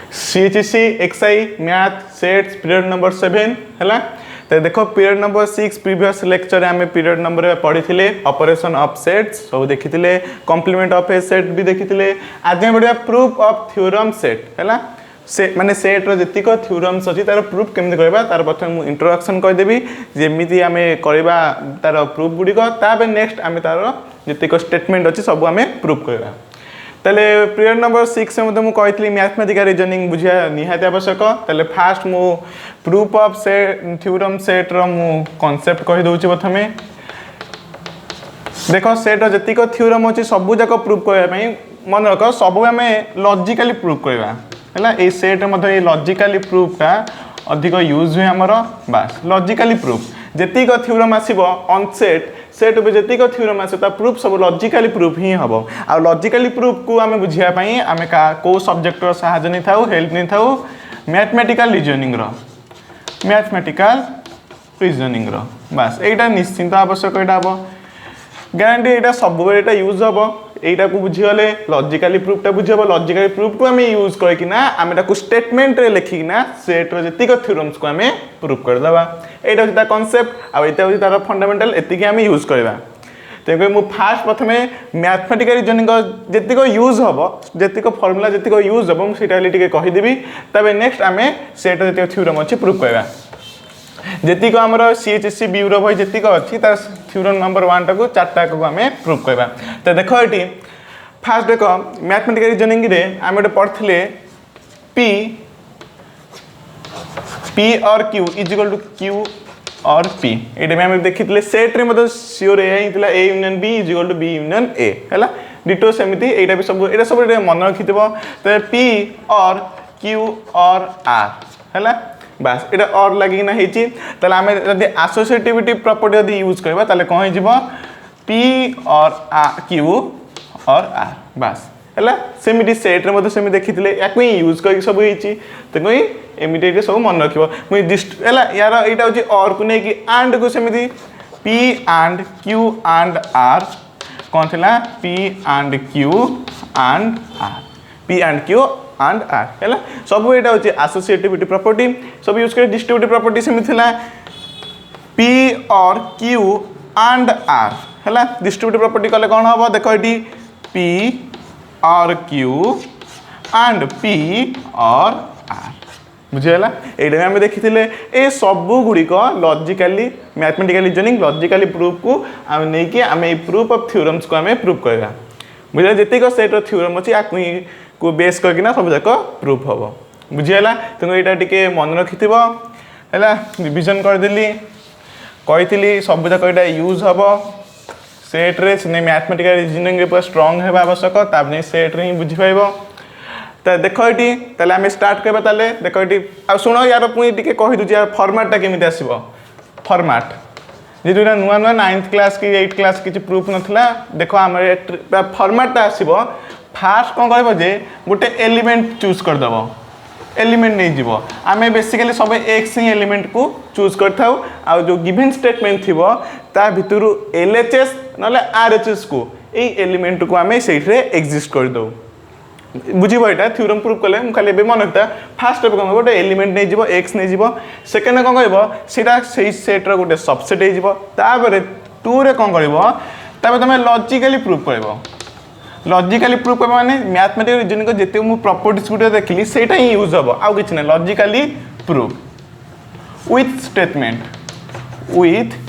CHC XI math sets period number 7 है। तो देखो पीरियड नंबर 6 प्रीवियस लेक्चर आम पीरियड नंबर पढ़ी थे ऑपरेशन ऑफ सेट्स सब देखी कॉम्प्लीमेंट ऑफ ए सेट भी देखी। आज हम पढ़ा प्रूफ ऑफ थ्योरम सेट है से माने सेट्र जीक थ्योरम्स अच्छी तार प्रूफ केमी करवा तार प्रथम मुझे इंट्रोडक्शन करदेवी जमी आम करवा तार प्रूफ गुड़िक नेक्स्ट आम तार जीक स्टेटमेंट अच्छी सब आम प्रूफ करवा। तेल पीरियड नंबर 6 में मुझे कही मैथमेटिकल रीजनिंग बुझा निहाती आवश्यक। तेल फास्ट मु प्रूफ ऑफ सेट थ्योरम सेट्र मु कॉन्सेप्ट कहीदे प्रथम देख सेट्र जीक थ्योरम अच्छी सब जाक प्रूफ करने मन रख सब आम लॉजिकली प्रूफ करवा है। सेट ये लॉजिकली प्रूफ का अधिक यूज हुए आमर बास लॉजिकली प्रूफ जीक थ्योरम आसो ऑन सेट सेट उपर जीक थ्योरम आस प्रूफ सब लॉजिकली प्रूफ ही हम आ लॉजिकली प्रूफ को आम बुझापी आम कौ सब्जेक्टर साहाय्य नहीं था हेल्प नहीं था मैथमेटिकल रीजनिंग बास यहाँ निश्चिंत आवश्यक यहाँ हम ग्यारंटी यहाँ सब बेटा यूज हम यहीटा को बुझीगले लॉजिकली प्रूफटा बुझे लॉजिकली प्रूफ को आम यूज करना आम स्टेटमेंट रे लिखिना सेट्र जीक थ्योरम्स को आम प्रूफ करदे यहाँ हूँ कॉन्सेप्ट आउ यहाँ हूँ तार फंडामेंटल एतिक आम यूज करवा। तेणुक मुझे फास्ट प्रथम मैथमेटिकल रीजनिंग जीक यूज हम जीक फर्मूला जीक यूज हम मुझे कहीदेवी तब नेक्स्ट आम सेट्र जीक थ्योरम अच्छी प्रूफ करवा। जीक आमर सीएचसी ब्यूरो बही जीक अच्छी तार थ्योरम नंबर 1 टाक 4टा को आम प्रूफ करवा। तो देख ये फास्ट देख मैथमेटिकल रीजनिंग रे आम गोटे पढ़ते पी और क्यू इजिकल टू क्यू और पी ये आम देखी सेट्रे मतलब सियोर एटा A union B is equal to B union A है डिटो सेमती यहाँ भी सब ये सब मन रखि तो पी और क्यू और आर है बास ये और लगिना आम जब एसोसिएटिविटी प्रॉपर्टी यदि यूज करवा ताले कौन हो पी और क्यू और आर बास है सेमती सेट्रे मतलब सेम देखी या यूज कर सब तेणु एमती सब मन रख यार यहाँ हूँ और को लेकिन आंड को सेमती P and Q and R कौन थी P and Q and R P and Q and R है सब यहाँ हूँ एसोसिएटिविटी प्रॉपर्टी सब यूज कर डिस्ट्रीब्यूटिव प्रॉपर्टी सेमती पी और क्यू एंड आर है डिस्ट्रीब्यूटिव प्रॉपर्टी कले कौन हम देख ये पी और क्यू एंड पी और आर बुझीगला ये आम देखी ये सब गुड़िक logically mathematical reasoning logically proof को आम नहीं आम प्रूफ ऑफ थ्योरम्स को आम प्रूफ करवा बुझे जीक सेट्र थ्योरम अच्छी को बेस करना सब जाक प्रूफ हम बुझीगला। तेणु यहाँ टे मन रखि है रिविजन करदेली कही सब जाक यहाँ यूज हम सेट्रे मैथमेटिकल रीजनिंग पूरा स्ट्रंग है आवश्यक ताप सेट्रे ही बुझीपार। तो देख ये ताले आम स्टार्ट करवा ताले देख ये आ शुण यार पुणी टे कहीदे यार फॉर्मेटटा केमी आसो फॉर्मेट जी नुआ नुआ 9th क्लास कि 8th क्लास किसी प्रूफ नाला देख आम फॉर्मेटटा आसो फास्ट कौन कर गोटे एलिमेंट चूज करदेव एलिमेंट नहीं जीव आम बेसिकली सब एक्स ही एलिमेंट को चूज कर जो गिवन स्टेटमेंट थी ता भितर एलएचएस ना आरएचएस को यही एलिमेंट को आम से एक्जिस्ट करदे बुझे यहाँ थ्योरम प्रूफ कले खाली मन रखता फास्ट कौन गोटे एलिमेंट नहीं जीव एक्स नहीं जीव सेकेंड कौन कह सेट्र गोटे सबसेट होपर 2 रे कौन कर तुम लॉजिकली प्रूफ कर लॉजिकली प्रूफ करवा माने मैथमेटिकल रीजनिंग जिते मुझे प्रॉपर्टीज गुटे देखिली सेटा ही यूज हम आउ कि ना लॉजिकली प्रूफ विथ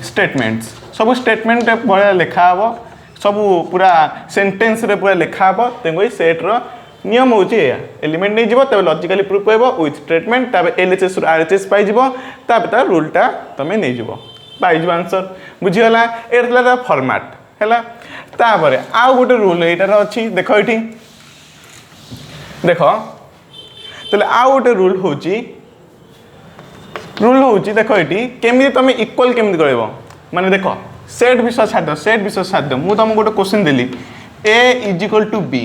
स्टेटमेंट्स सब स्टेटमेंट भाया लिखा हम सब पूरा सेंटेंस रे पूरा लिखा हम तेणु सेट्र नियम हूँ एलिमेंट नहीं जीव तब लॉजिकली प्रूफ कर विथ स्टेटमेंट तब एलएचएस आरएचएस पाइज तार रूलटा तुम नहीं जीव पाइज आंसर बुझीगला ये फॉर्मेट है तापर आउ गोटे रूल यार अच्छी देख ये देख तो आउ गोटे रूल हूँ देख ये केमी तुम इक्वल केमी कर माने देख सेट विषय छाड़ मुझे तुमको गोटे क्वेश्चन देली ए इजिकल टू बी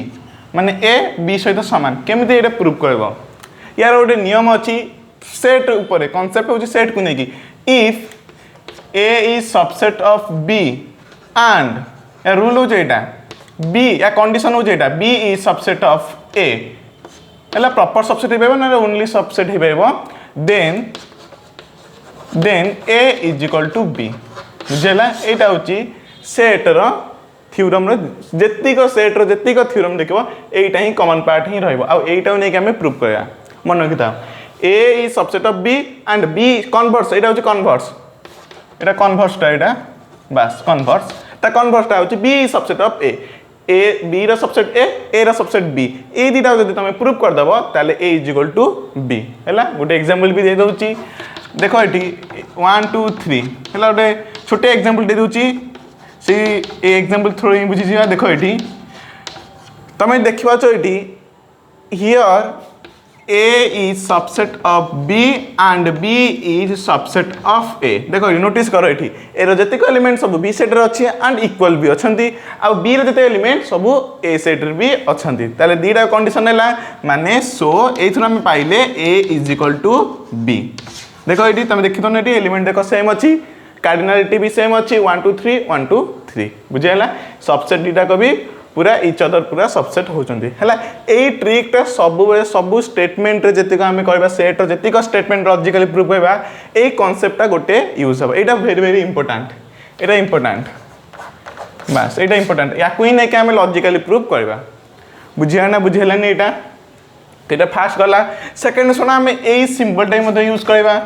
माने ए बी सहित सामान केमी ये प्रूफ कर यार गोटे नियम अच्छी सेट उपर कॉन्सेप्ट हूँ सेट को लेकिन if A is subset of B and rule हूँ यहाँ बी या कंडीशन हूँ यहाँ B is subset of A है प्रॉपर सबसेट हो पाइबो ना ओनली सबसेट हो पाइबो then A is equal to B बुझेला एटा होची सेट रो थ्योरम रो जेतिक सेट रो जेतिक थ्योरम देखिबो एटा ही कॉमन पार्ट ही रहइबो आ एटा नै कि हमें प्रूव करया मन रखिता A is subset of B and B converse एटा होची कन्वर्स एटा कन्वर्स टा एटा बस कन्वर्स ता कन्वर्स टा होची B subset of A B रो सबसेट A रो सबसेट B ए दिटा जदि तमे प्रूव कर दबो ताले A is equal to B हैला गोटे एग्जांपल भी दे दोची देखो एटी 1 2 3 हैला गोटे छोटे एग्जांपल दे दोची सी ए एग्जांपल थ्रो ही बुझी जिवा देखो एटी तमे देखिबा छ eighty here A is subset of B and B is subset of A देखो नोटिस करो एठी ए रो जते को एलिमेंट सब B सेट रे अछि एंड इक्वल भी अछंती आ B रो जते एलिमेंट सब A सेट रे भी अछंती ताले दीटा कंडीशन हैला माने सो एथुन हम पाइले A is equal to B देखो एठी तमे देखि तो एठी एलिमेंट देखो सेम अछि कार्डिनलिटी भी सेम अछि 1 2 3 1 2 3 बुझियला सबसेट दीटा को भी पूरा इच अदर पूरा सबसेट होचंती हैला एई ट्रिक ता सब स्टेटमेंट रे जति को हमें कहबा सेट रो जति को स्टेटमेंट लॉजिकली प्रूव करबा एई कांसेप्ट ता गोटे यूज हो एटा वेरी इंपोर्टेंट एटा इंपोर्टेंट बस एटा इंपोर्टेंट या कोई नै के हमें लॉजिकली प्रूव करबा बुझिया ना बुझेला नै एटा एटा फास्ट गला सेकंड सुना हमें एई सिंबल टाइम मध्ये यूज करबा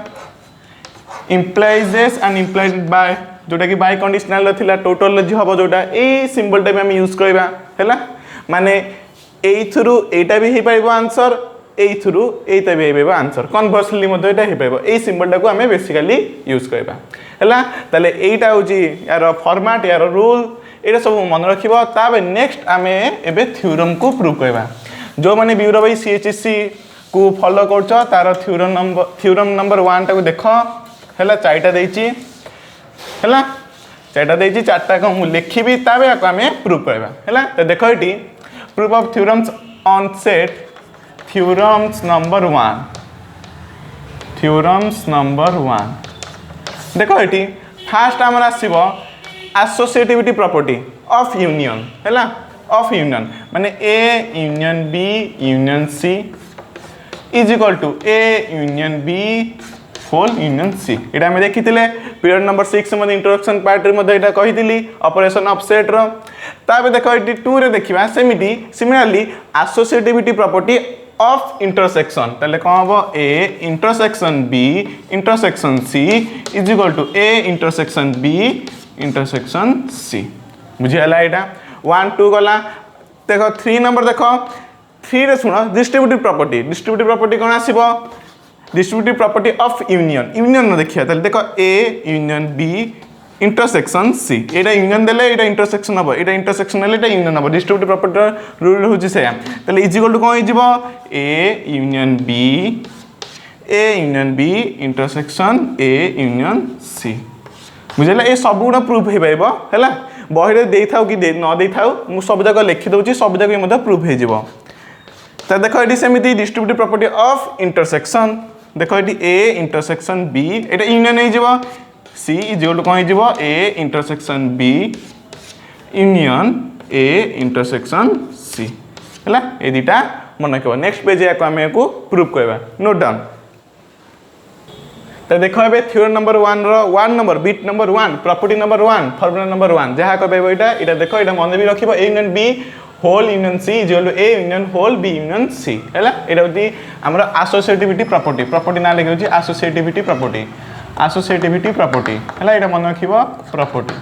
implies and implied by जोटा कि बाय कंडीशनल थिला टोटल जे हबो जोटा ए सिंबल टाइम हम यूज करबा हैला माने ए थ्रू एटा भी हे पाइबो आंसर ए थ्रू एटा भी हे पाइबो आंसर कन्वर्सली मध्ये एटा हे पाइबो ए सिंबल टा को हमें बेसिकली यूज करबा हैला ताले एटा होची यार फॉर्मेट यार रूल एटा सब मन रखिबो ताबे नेक्स्ट हमें एबे थ्योरम को प्रूव करबा जो माने ब्यूरो बाय सीएचएससी को फॉलो करछो तार थ्योरम नंबर 1 टा को देखो हैला चाइटा देछि हैला चाइटा देछि चारटा को मु लिखिबी ताबे को हमें प्रूव करबा हैला तो देखो एटी proof of theorems on set theorems number 1 देखो एटी फर्स्ट हमर आसीबो एसोसिएटिविटी प्रॉपर्टी ऑफ यूनियन हैला ऑफ यूनियन माने A union B union C is equal to A union B whole union C एटा हम देखिथिले पीरियड नंबर 6 मध्ये इंट्रोडक्शन पार्ट रे मध्ये एटा कहिथिली ऑपरेशन ऑफ सेट रो ताबे देखो एटी 2 रे देखिबा similarly associativity property of intersection ताले कोन हबो A intersection B intersection C is equal to A intersection B intersection C बुझियला एटा 1 2 गला देखो 3 नंबर देखो 3 रे सुनो डिस्ट्रीब्यूटिव प्रॉपर्टी कोन आसीबो डिस्ट्रीब्यूटिव प्रॉपर्टी ऑफ यूनियन न देखिया ताले देखो A union B intersection C एटा यूनियन देले एटा इंटरसेक्शन हबो एटा इंटरसेक्शन लेले एटा यूनियन हबो डिस्ट्रीब्यूटिव प्रॉपर्टी रूल होची से ताले इज इक्वल टू कोन हिजिबो A union B intersection A union C बुझला ए सब गुडा प्रूफ हे पाइबो हैला बहिरे देई थाउ कि न देई थाउ मु सब जगह लिखि दउची सब जगह मध्ये प्रूफ हे जिवो त देखो एडी सेमिति डिस्ट्रीब्यूटिव प्रॉपर्टी ऑफ इंटरसेक्शन देखो एडी A इंटरसेक्शन B एटा यूनियन हे जिवो C इज इक्वल टू कोन हे जिवो A intersection B union A intersection C हैला ए दिटा मन रखबो नेक्स्ट पेज या को हमें को प्रूव करबा नोट डाउन तो देखो ए थ्योरम नंबर 1 रो 1 नंबर बिट number 1 property number 1 formula number 1 जहा कहबे एटा देखो एटा मन भी रखिबो A union B whole union C is equal to A union whole B union C हैला एटा होती हमरा एसोसिएटिविटी प्रॉपर्टी ना लिखि होची एसोसिएटिविटी प्रॉपर्टी हैला एटा मन रखिबो प्रॉपर्टी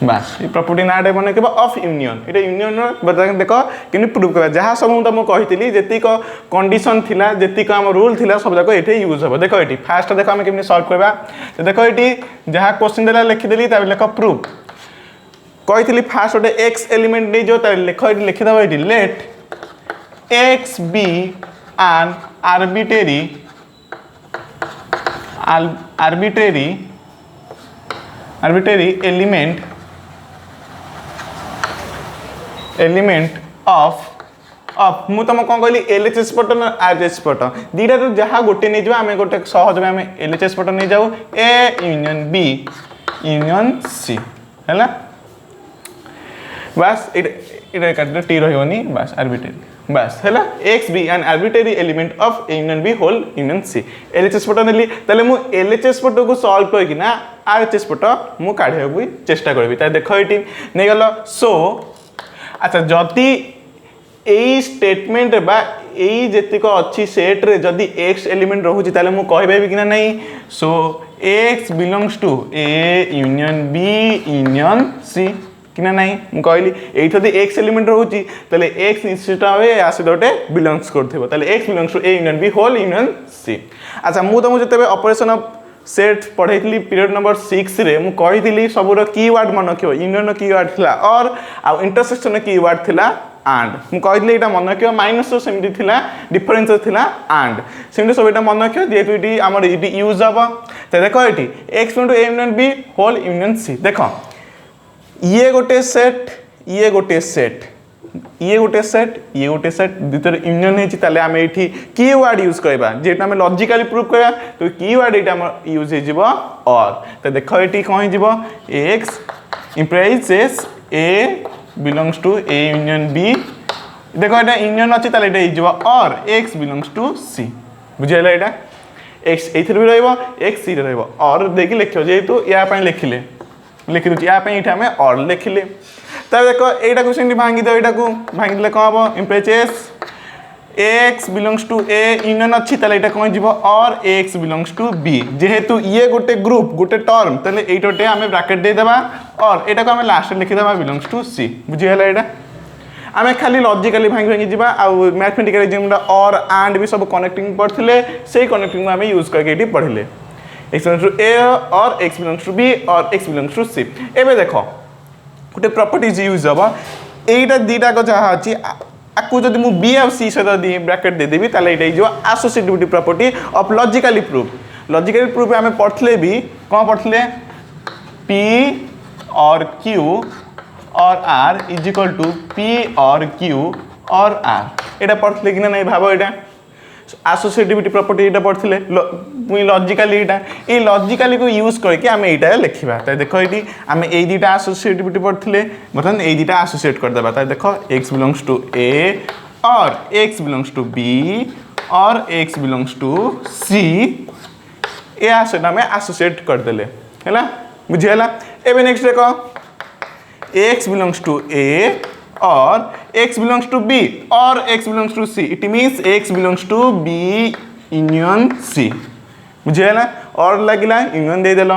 बस ये प्रॉपर्टी नाटे बने के ऑफ यूनियन एटा यूनियन बता देखो किनि प्रूव कर जहा सब हम कहितली जेति को कंडीशन थिला जेति को हम रूल थिला सब जाको एठे यूज हो देखो एठी फर्स्ट देखो हम केमने सॉल्व करबा तो देखो एठी जहा क्वेश्चन देला लिखि देली त लेखो प्रूफ कहितली फर्स्ट ओटे x एलिमेंट नै जो त लेखो एठी लिखि दबो एठी late x be an arbitrary element of मु तुम कौन कहली एलएचएस पटन और आरएचएस पटन दीटा तो जहाँ गोटे नहीं जाओ आमे गोटे सहज में आमे एलएचएस पटन नहीं जाओ A union B union C हैला बस ये काटले टी रही बस आर्बिट्रेरी बस है x be an arbitrary element of A union B whole union C LHS पट नेली ताले मु एलएचएस पट को सॉल्व करके ना आरएचएस पट मु काढिया को चेष्टा करबी ता देखो एटी नै गलो सो अच्छा जति एई स्टेटमेंट बा एई जेतिक अच्छी सेट रे जदी एक्स एलिमेंट रहउची ताले मु कहबेबी कि ना नहीं so x belongs to A union B union C कि ना नहीं मु कहली एठी जदी एक्स एलिमेंट रहउची ताले एक्स निश्चित भाबे आसे दोटे बिलोंग्स करथिबो ताले x belongs to A union B whole union C अच्छा मु तुमको जतबे ऑपरेशन ऑफ सेट पढ़ाई पीरियड नंबर 6 रे मु कही सबूर कीवर्ड मन रखियो यूनियन कीवर्ड थिला और आ इंटरसेक्शन कीवर्ड थिला एंड मु कही एटा मन रखियो माइनस तो सेमती थिला डिफरेंस थिला एंड सेमती सब एटा मन रखियो जेतु इटी हमर इटी यूज हबो त देखो एटी x * a union b whole union c देखो ये गोटे सेट ये गोटे सेट ये गोटे सेट दुतर यूनियन है ताले आमे एठी कीवर्ड यूज करबा जेटा हमें लॉजिकली प्रूव करबा तो कीवर्ड एटा हम यूज हे जिवो और तो देखो एठी कोन जिवो x implies a belongs to a union b देखो एटा यूनियन अछि ताले एटा जिवो और x belongs to c बुझैला Etah x एथर भी रहइबो x c रहइबो और देखि लिखियो जेतु या पय लिखिले लिखि दु या पय एठा हमें और लिखिले तब देखो एटा क्वेश्चन भांगी दो एटा को भांगी दिले कौन हम implies x belongs to a union अच्छी ताले एटा कौन जीवो और x बिलोंग्स टू b जेहेतु ये गोटे ग्रुप गोटे टर्म ताले एटोटे हमें ब्रैकेट दे देबा और एटा को हमें लास्ट में लिखि देबा बिलोंग्स टू c बुझि हला एटा हमें खाली लॉजिकली भांगी भांगी जीवा आ मैथमेटिकली जेमडा और एंड भी सब कनेक्टिंग पढ़थिले सेही कनेक्टिंग हमें यूज करके एटी पढ़िले x बिलोंग्स टू a और x बिलोंग्स टू b और x बिलोंग्स टू c एबे देखो गोटे प्रॉपर्टीज यूज हबा एटा दीटा को जहा अछि आकु जदि मु बी और सी सहित दी ब्रैकेट दे देबी ताले एटा जो associativity property of logically proof हमें पढ़ले भी कोन पढ़ले p और q और r is equal to p और q और r एटा पढ़ले कि नहीं भाबो एटा एसोसिएटिविटी प्रॉपर्टी एटा पढ़थिले पुनी लॉजिकली एटा ए लॉजिकली को यूज करके हमें एटा लिखिबा त देखो एटी हमें ए दीटा एसोसिएटिविटी पढ़थिले मतलब ए दीटा एसोसिएट कर देबा त देखो x बिलोंग्स टू a और x बिलोंग्स टू b और x बिलोंग्स टू c ए आसेट हमें एसोसिएट कर देले हैला बुझियला एबे नेक्स्ट देखो x बिलोंग्स टू a और x belongs to b और x belongs to c it means x belongs to b union c बुझे ना और लगिला यूनियन दे देलो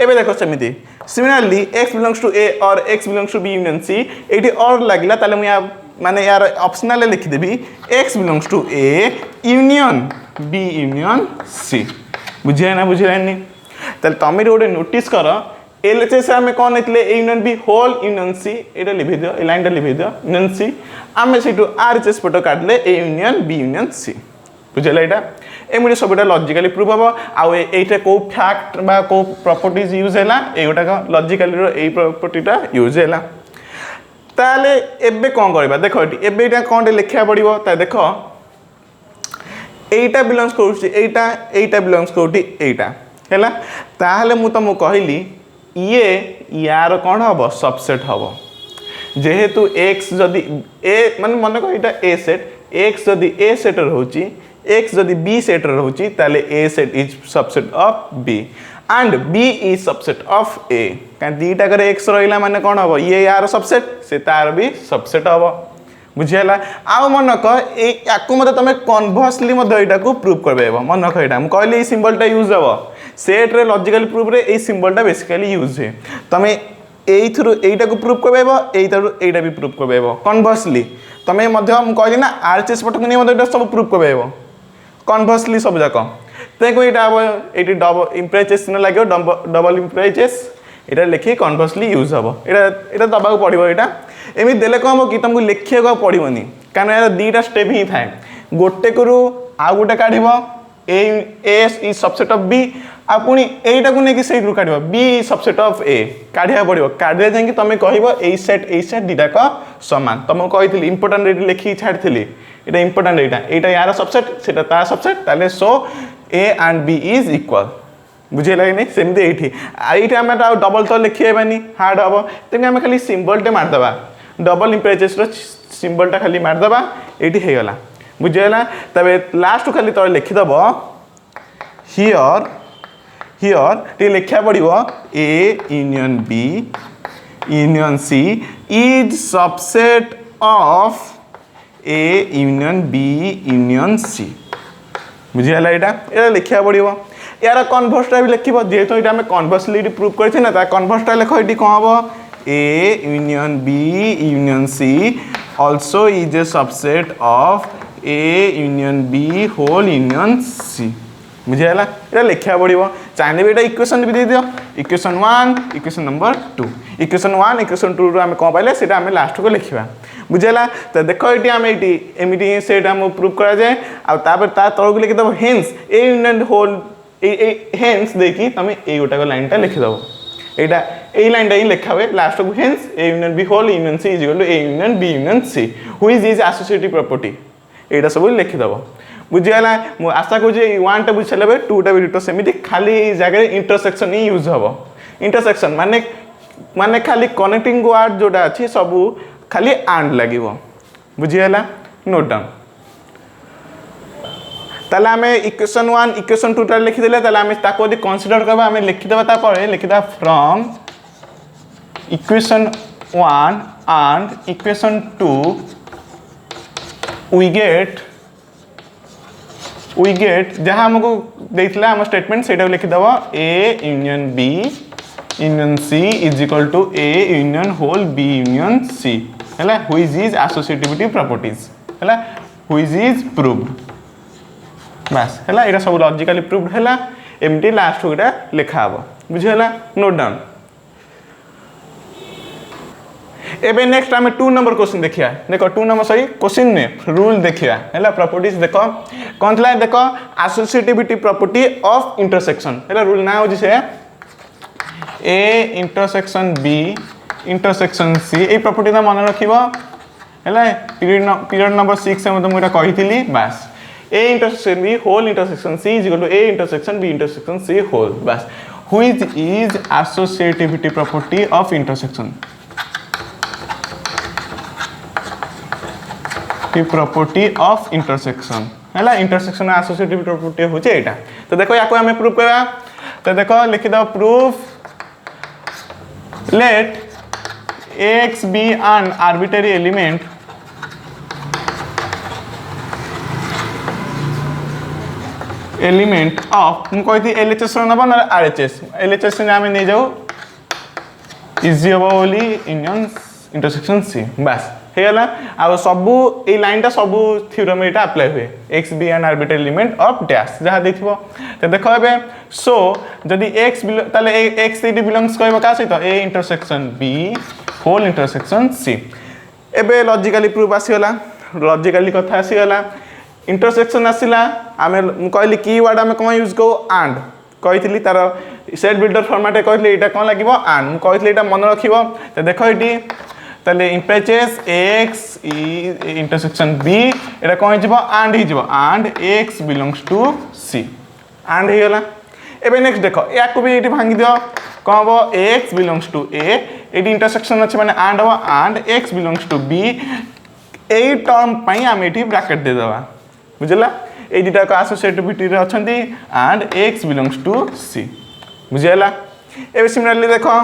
एबे देखो सेमिति similarly x belongs to a और x belongs to b union c eighty और लगिला ताले मु या माने यार ऑप्शनल लिखि देबी x belongs to a union b union c बुझे ना बुझेलानी ताले तमे रोडे नोटिस करो एलएचएस हमें कौन इतले A union B whole union C एटा लिखि दियो ए लाइनटा लिखि दियो यूनियन सी आमे सेटु आरएचएस फोटो काटले A union B union C बुझला एटा एमुडी सबटा लॉजिकली प्रूफ हबो आ एटा को फैक्ट बा को प्रॉपर्टीज यूज हैला एगोटा का लॉजिकली रो ए प्रॉपर्टीटा यूज हैला ताले एबे कोन करबा देखो एबे एटा कोन लिखिया पड़िबो ता देखो एटा बिलोंग्स करूची एटा बिलोंग्स करूटी एटा हैला ताहले मु तमु कहली ये यार कौन हम सबसेट हम जेहेतु x जदि a मान मन को इटा a सेट x जदि a सेट रहउची x जदि b सेट रहउची ताले a set is subset of b and b is subset of a का दीटा करे x रहिला माने कोन हम ये यार सबसेट से तार भी सबसेट हम बुझियला आ मन को ए याकु मते तमे कन्वर्सली मते एटा को प्रूव करबेबो मन को एटा हम कहले ई सिंबलटा यूज हबो सेट रे लॉजिकल प्रूफ रे ए सिंबलटा बेसिकली यूज है तमे एई थ्रू एटा को प्रूफ करबेबो एई थ्रू एटा भी प्रूफ करबेबो कन्वर्सली तमे मध्य हम कहली ना आरएचएस पटक नै मध्य एटा सब प्रूफ करबेबो कन्वर्सली सब जाक तेको एटा एटी डबल इम्प्रेचेस न लागो डबल इम्प्रेचेस एटा लिखि कन्वर्सली यूज हबो एटा दबा को पड़िबो एटा एमि देले को हम कि तुमको लिखिया को पड़िबोनी कारण यार दीटा स्टेप ही थाए गोटे करू आ गोटे काढिबो a is subset of b आपुनी एटा को नेकी सेट रु काढिबो b सबसेट ऑफ a काढिया पड़िबो काढिया जांकी तमे कहिबो ए सेट दीटा का समान तमे कहितली इंपोर्टेंट रेट लिखि छाडथिली एटा इंपोर्टेंट एटा यार सबसेट सेटा ता सबसेट ताले सो a and b is equal बुझे लागे नै सेमते एठी एटा हम डबल तो लिखिएबानी हार्ड हबो तेने हम खाली सिंबल टे मार दबा डबल इम्पेरेचेस सिंबलटा खाली मारदबा ये होगला बुझीगला तबे लास्ट खाली तले लिखिदेव हियर हियर टे लिखा पड़ो A union B union C is subset of A union B union C बुझीगला यहाँ लिखा पड़ो यार कन्भर्सटा भी लिख जेहेतु ये आम कन्भर्सली प्रूव कर ना कन्भर्सटा लिख ये कौन हम A union B union C also is a subset of A union B whole union C बुझीगला ये लिखा पड़ो चाहिए भी इक्वेशन भी दे दियो equation 1 equation number 2 equation 1 equation 2 रू आम कौन पाइले से आम लास्ट को लिखा बुझेगा तो देख ये आम ये एमती से प्रूव करा जाए आपर तलक लिखिदेव hence A union whole hence देखिए तुम ये गोटाक लाइनटा लिखिदेव यहाँ यही लाइनटा ही लिखा हुए लास्ट को hence A union B whole union C is equal to A union B union C which is associative property यहाँ सब लिखिदेव बुझीगला मुझे आशा करूँ 1 टा बुझी सारे 2 टा भी डिटो सेमती खाली जगह इंटरसेक्शन ही यूज हम इंटरसेक्शन माने माने खाली कनेक्टिंग वर्ड जोटा अच्छी सब खाली एंड लगे बुझीगला नोट डाउन ताले आम इक्वेशन 1 इक्वेशन 2 टा लिखिदेले ताले आम ताको यदि कंसीडर करबा आम लिखिदेबा तापर लिखिदा from equation 1 and equation 2 we get जहाँ हमको देइथिला हम स्टेटमेंट सेटा लिखिदेव A union B union C is equal to A union whole B union C है व्हिच इज एसोसिएटिविटी प्रॉपर्टीज है व्हिच इज प्रूव्ड बस है यहाँ सब लॉजिकली प्रूव्ड है एमती लास्ट गोटा लिखा हम बुझीगला नोट डाउन एबे नेक्स्ट आम 2 नंबर क्वेश्चन देखिया देख 2 नंबर सही क्वेश्चन में रूल देखिया है प्रॉपर्टीज देख कौन था देख एसोसिएटिविटी प्रॉपर्टी ऑफ इंटरसेक्शन है रूल ना हो से A intersection B intersection C ये प्रॉपर्टी ना मन रखिबो है पीरियड नंबर 6 से मुझे कही बस A intersection B whole intersection C is equal to A intersection B intersection C whole बस which is associativity property of intersection property of intersection है इंटरसेक्शन एसोसिएटिव प्रॉपर्टी होचे एटा तो देखो याको हमें प्रूफ करबा तो देखो लिखि दो proof late x be an arbitrary element of मु कहती LHS रो नबा ना RHS LHS ने हमें नहीं जाऊ इजी होबो बोली यूनियन इंटरसेक्शन सी बस हेला आ सबु ए लाइनटा सबु थ्योरम एटा अप्लाई हुए x be an arbitrary element of dash जहाँ देखिबो तो देखो एबे सो जदि x ताले x इट बिलोंग्स कहबो का सहित a intersection b whole intersection c एबे लॉजिकली प्रूफ आसीगला लॉजिकली कथा आसीगला इंटरसेक्शन आसीला आमे कहली कीवर्ड आमे कोन यूज को एंड कहितली तार सेट बिल्डर फॉर्मेट कहली एटा कोन लागिबो एंड कहली एटा मन रखिबो तो देखो एटी ताले इम्पेरेचेस x इंटरसेक्शन b एटा कोन हिजबो एंड हिजबो and x belongs to c and हेला एबे नेक्स्ट देखो याको भी एटी भांगी दियो कहबो x बिलोंग्स टू a एटी इंटरसेक्शन अछि माने एंड हो and x belongs to b ए टर्म पई हम एटी ब्रैकेट दे देबा बुझला ए दिटा को एसोसिएटिविटी रे अछंती and x belongs to c बुझला एबे सिमिलरली देखो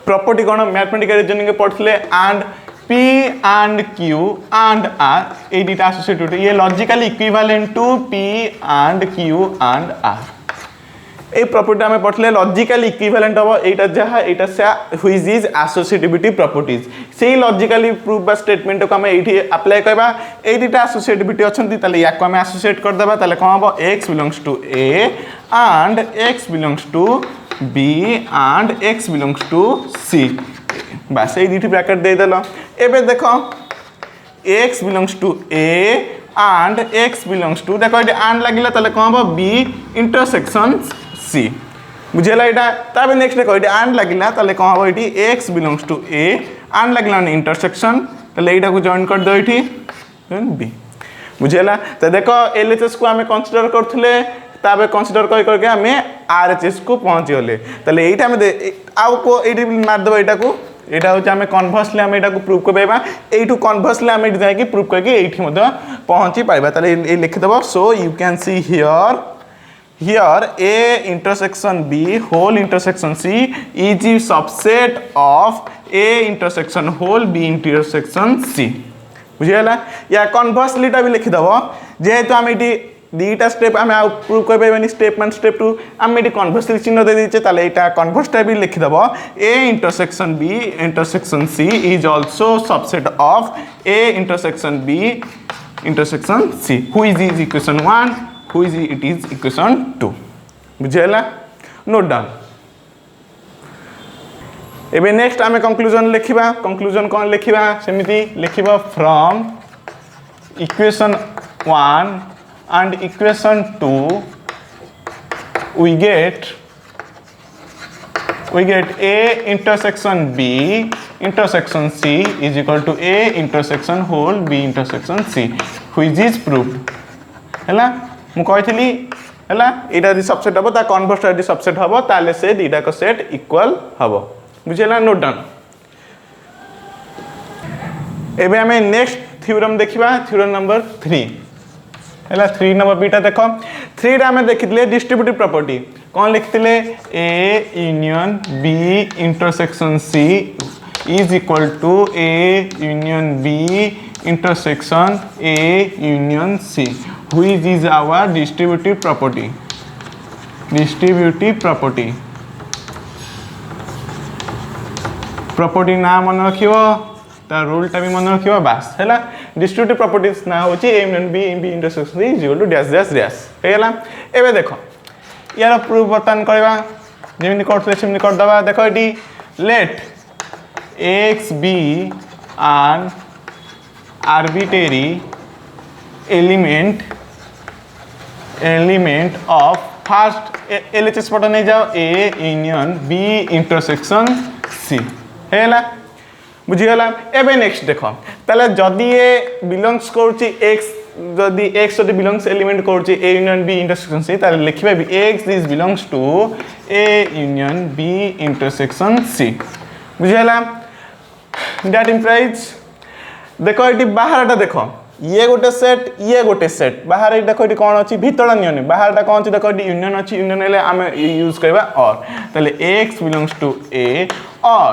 प्रॉपर्टी कौन मैथमेटिकल रीजनिंग पढ़ते and p and q and r ए दिटा एसोसिएटिविटी ये logically equivalent to p and q and r ए प्रॉपर्टी आम पढ़ले लॉजिकली इक्विवेलेंट हम एटा जहाँ एटा से व्हिच इज एसोसिएटिविटी प्रॉपर्टीज से लॉजिकली प्रूफ बा स्टेटमेंट को हम एठी अप्लाई करबा ए दिटा एसोसिएटिविटी अछंती ताले याको हम एसोसिएट कर देबा ताले कोन हम x belongs to a and x belongs to b and x belongs to c बस ए दिटी ब्रैकेट दे देलो एबे देखो x belongs to a and x belongs to देखो ये एंड लागिला ताले कोन हम b इंटरसेक्शन c बुझेला एटा तबे नेक्स्ट देखो ये एंड लागिला ताले कोन हम एटी x belongs to a and लागिला इंटरसेक्शन ताले एटा को जॉइन कर दो एटी देन b बुझेला तो देखो LHS को हमें कंसीडर करथले ताबे कंसीडर करके हमें RHS को पहुंच गले ताले एटा में आउ को एटी मार दबो एटा को एटा होचे आमे कन्वर्सली आमे एटा को प्रूव कर पाइबा एठू कन्वर्सली आमे एठी जाके प्रूव करके एठी मते पहुंची पाइबा ताले ए लिख देबो सो you can see here A intersection B whole intersection C is the subset of A intersection whole B intersection C बुझिगला या कन्वर्सली टा भी लिखि दबो जेहेतु आमे एठी दीटा स्टेप आमे प्रूव कर पाइबानी स्टेप 1 स्टेप 2 आमे एठी कन्वर्सली चिन्ह दे दिचे ताले एटा कन्वर्स टा भी लिखि दबो A intersection B intersection C is also subset of A intersection B intersection C who is equation 1 who is it is equation 2 बुझेला नोट डाउन एबे नेक्स्ट आमे कंक्लूजन लिखिबा कंक्लूजन कोन लिखिबा सेमिति लिखिबा from equation 1 and equation 2 we get A intersection B intersection C is equal to A intersection whole B intersection C which is proved हैला मु कहितली हैला एटा दि सबसेट हबो ता कन्वर्स टा दि सबसेट हबो ताले से दीटा को सेट इक्वल हबो बुझेला नोट डाउन एबे हमें नेक्स्ट थ्योरम देखिबा थ्योरम नंबर 3 हैला 3 नंबर बीटा देखो 3 रा हमें देखितले डिस्ट्रीब्यूटिव प्रॉपर्टी कोन लिखतिले A union B intersection C is equal to A union B intersection A union C which is our distributive property property ना मन रखियो ता रूल टा भी मन रखियो बस हैला डिस्ट्रीब्यूटिव प्रॉपर्टीज ना होची A union B intersection C is equal to dash dash dash हैला एबे देखो यार प्रूफ बतन करबा जेमिनि करथले सेमिनि कर दबा देखो एटी let x be an arbitrary element of first LHS पट नहीं जाओ A union B intersection C हैला बुझिगला एबे नेक्स्ट देखो ताले जदी ए बिलोंग्स करछि x जदी x जदी बिलोंग्स एलिमेंट करछि A union B intersection C ताले लिखिबा भी x this belongs to A union B intersection C बुझिगला दैट इंप्लाइज देखो एटी बाहरटा देखो ये गोटे सेट बाहर देखो ये कौन अच्छी भीतर नियन बाहरटा कौन अच्छी देखो ये यूनियन अच्छी यूनियन हेले आमे यूज करबा और ताले x बिलोंग्स टू A और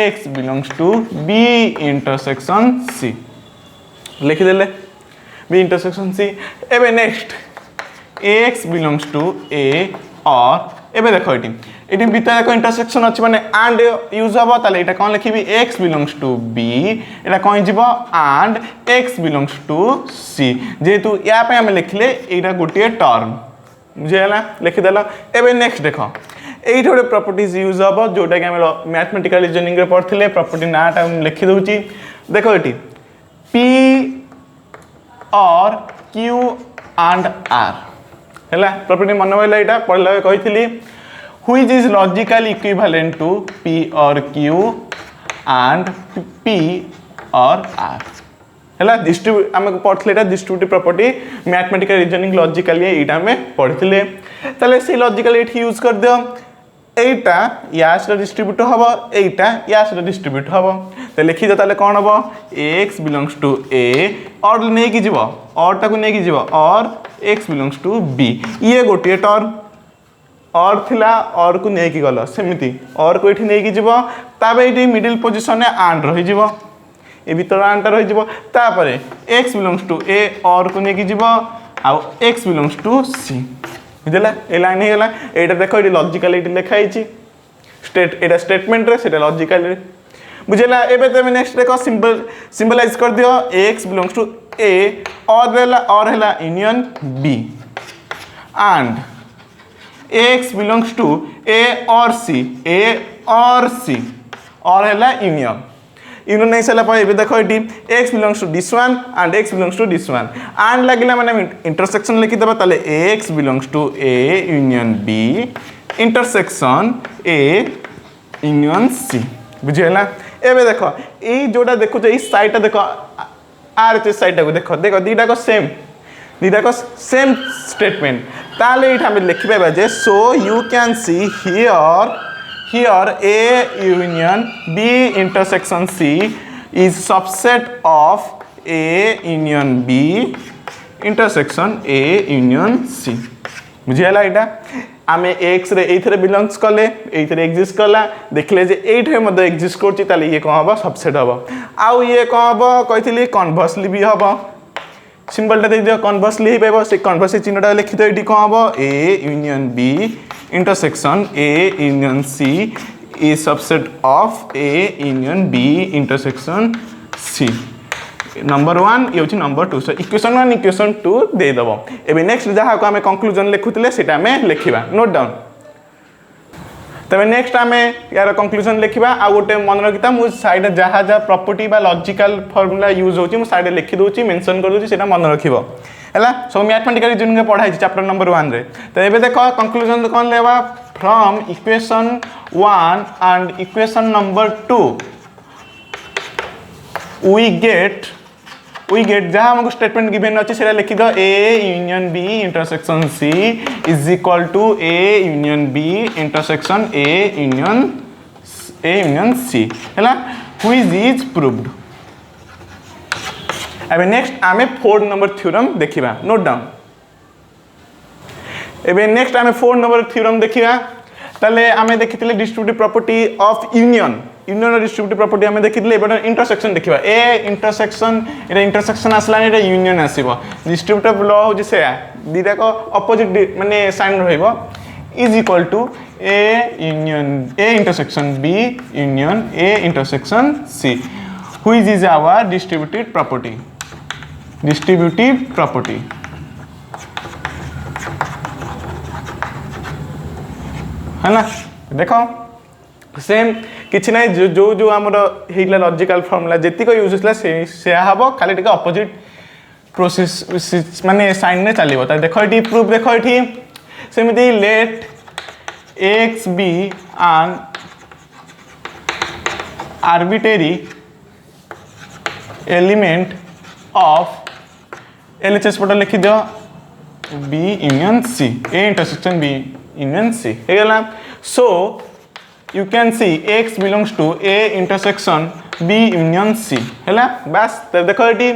x belongs to B intersection C लिखि देले B इंटरसेक्शन C एबे next x belongs to A और एबे देखो एटी भीतर एक इंटरसेक्शन अछि माने एंड यूज हबो ताले एटा कोन लिखिबी x बिलोंग्स टू B एटा कोन जिवो and x belongs to C जेतु या पे हम लिखले एटा गोटे टर्म बुझेला लिखि देला एबे नेक्स्ट देखो एइठ गोटे प्रॉपर्टीज यूज हबो जोटा कि हम मैथमेटिकल रीजनिंग रे पढ़थिले प्रॉपर्टी नाटा हम लिखि दोची देखो एटी P और Q and R हैला प्रॉपर्टी मन होइला एटा पढ़ला कहितली which is logical equivalent to P or Q and P or R हैला डिस्ट्रीब्यूट हम पढ़थले एटा distributive property mathematical reasoning logically एटा में पढ़थले ताले से लॉजिकल एठी यूज कर दियो एटा या से डिस्ट्रीब्यूट हबो एटा या से डिस्ट्रीब्यूट हबो त लिखि द ताले कोन हबो x belongs to A और नै कि जीवो और ताकू नै कि जीवो और x belongs to B ये गोटे टर्म और थिला और को नै कि गलो सेमिति और को एठी नै कि जीवो ताबे एठी मिडिल पोजीशन में एंड रहि जीवो ए भीतर एंड रहि जीवो तापरे x belongs to A और को नै कि जीवो आ x belongs to C बुझला ए लाइन हेला एटा देखो एटी लॉजिकल एटी लिखाई छी स्टेट एटा स्टेटमेंट रे सेटा लॉजिकल रे बुझला एबे तमे नेक्स्ट देखो सिंबलाइज कर दियो x belongs to A और हेला union B and x belongs to A और C और हेला यूनियन नहीं सला पर एबे देखो एटी x belongs to this one and x belongs to this one and लागिला माने इंटरसेक्शन लिखि दबा ताले x belongs to A union B intersection A union C बुझेला एबे देखो ए जोडा देखो जे इस साइडटा देखो आर एच साइडटा को देखो दीटा को सेम स्टेटमेंट ताले इठ हम लिखि पाबा जे so you can see here A union B intersection C is subset of A union B intersection A union C बुझीगला एटा आमे x रे एथरे बिलोंग्स कले एथरे एग्जिस्ट कला देखले जे एठे मध्ये एग्जिस्ट करछि ताले ये कोन हबो सबसेट हबो आउ ये कोन हबो कहितली कन्वर्सली भी हबो सिंबल टा दे दियो कन्वर्सली हेबो से कन्वर्स चिन्हटा लिखि दो एठी कोन हबो A union B intersection A union C is subset of A union B intersection C number 1 ये होची नंबर 2 सो इक्वेशन 1 इक्वेशन 2 दे दबो एबे नेक्स्ट जहा को हमें कंक्लूजन लिखुतले सेटा में लिखिबा नोट डाउन तबे नेक्स्ट हमें यार कंक्लूजन लिखिबा आ गोटे मन रखिता मु साइड जहा जहा प्रॉपर्टी बा लॉजिकल फार्मूला यूज होची मु साइड लिखि दोची मेंशन कर दोची सेटा मन रखिबो हैला सो मैथमेटिकल रीजनिंग के पढ़ाई चैप्टर नंबर 1 रे तो एबे देखो कंक्लूजन कोन लेबा from equation 1 and equation number 2 we get जहाँ हमको स्टेटमेंट गिवन अच्छे सेटा लिखि दो A union B intersection C is equal to A union B intersection A union C हैला which is proved एबे नेक्स्ट आमे 4 नंबर थ्योरम देखिबा नोट डाउन एबे नेक्स्ट आमे 4 नंबर थ्योरम देखिबा तले आमे देखितले distributive property of union union distributive property हमें देखितले एबे इंटरसेक्शन देखिबा ए इंटरसेक्शन एटा इंटरसेक्शन आसला एटा यूनियन आसीबो डिस्ट्रीब्यूटिव लॉ हो जे से दीटा को अपोजिट माने साइन रहइबो is equal to A union A intersection B union A intersection C which is our distributive property है ना देखो सेम किछि नै जो जो हमर हेला लॉजिकल फार्मूला जेति को यूज होसला से हबो खाली टिके अपोजिट प्रोसेस माने साइन ने चलिबो त देखो एठी प्रूफ देखो एठी सेमिति late x be an arbitrary element of LHS पट लिखि दियो B union C A intersection B union C हे गेला so you can see x belongs to A intersection B union C हैला बस त देखो एटी